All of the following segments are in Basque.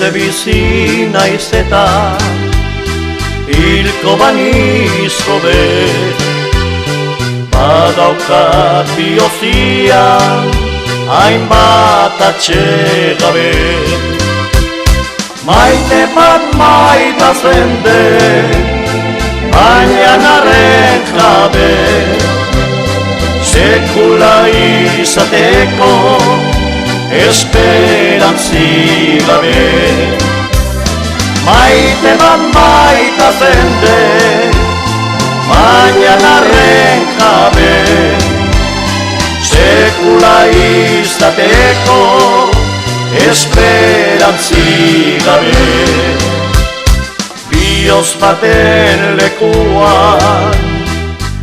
beste bizi naiz eta hilko banizko be, badaukat bihotzian hainbat atsegabe. Maite bat maita zende, baina naren jabe, sekula izateko esperantzi gabe. Maite bat maita zende, baina naren jabe, sekula izateko esperantzi gabe. Bihotz baten lekuan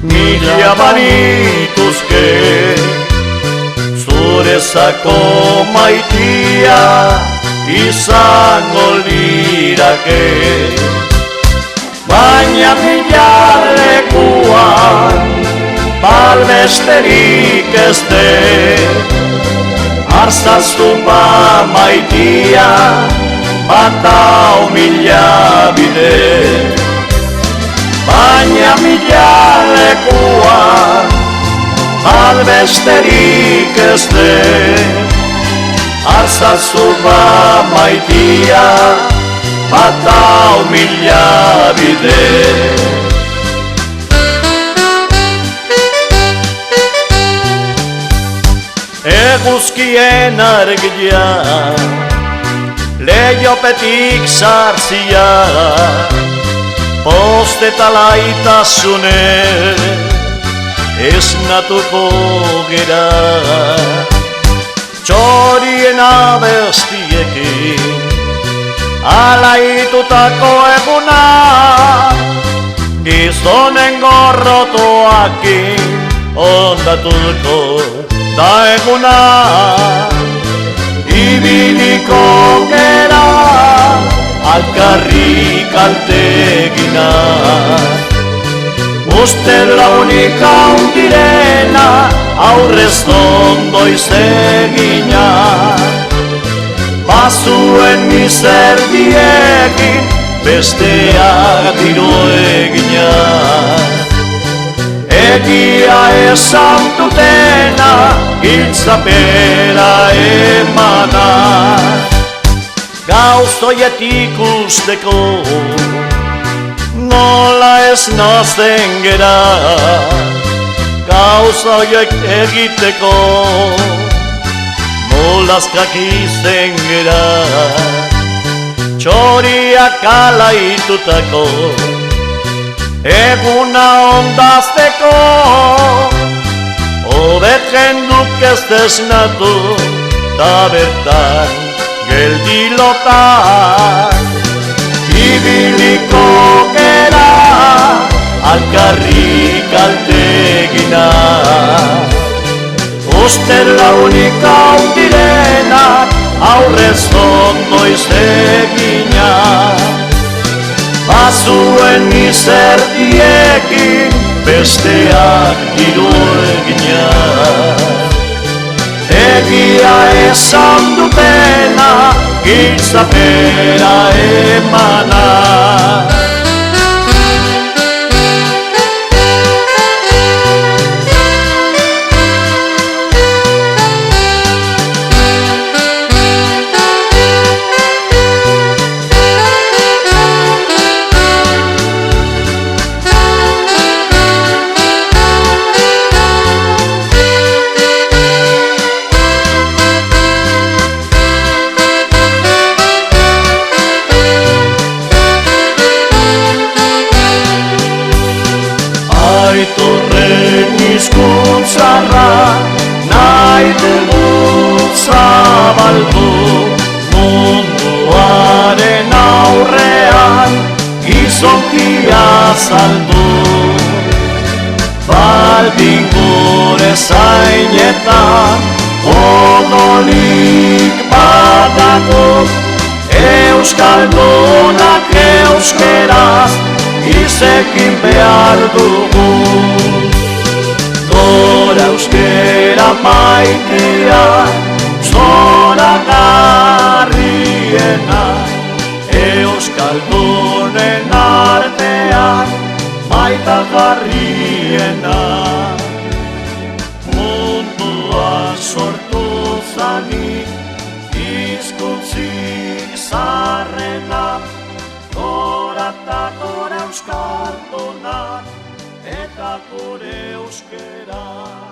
mila banituzke, zurezako maitia izango lirake. Baina mila lekuan balbesterik ez de, arzazu ba maitia batau mila bide. Baina mila lekuan balbesterik ez de, arzazu ba maitia batau mila bide. Eguzkien argia, leihopetik sartzia, post eta laitasune esnatuko gera. Txorien abestiekin alaitutako eguna, gizonen gorrotoakin ondatuko da eguna. Ibiliko gera alkarri kaltegina, uste launika undirena aurrez ondoiz egina. Bazuen mizerdiekin besteak tiro egina, egia esan dutena giltzapera emana. Gauzoietik usteko nola ez nazen gera, gauzoiek egiteko nolazkak izen gera. Txoriak alaitutako eguna ondazteko, hobetzen duk ez desnatu da bertan geldilotan. Ibiliko gera alkarri kaltegina, uste launika undirenak aurrez ondoiz egina. Bazuen mizerdiekin besteak diru egina, egia esan dutena giltzapera emana. Aitorren hizkuntzarra nahi dut zabaldu, munduaren aurrean gizonkia saldu. Baldin gure zainetan odolik badago, euskaldunak euskeraz izekin behar dugu. Gora euskera maitea, zora garriena. baita jarriena. Mundua sortu zanik, hizkuntzik zarrena, gora eta gora euskaldunak, eta gure euskera.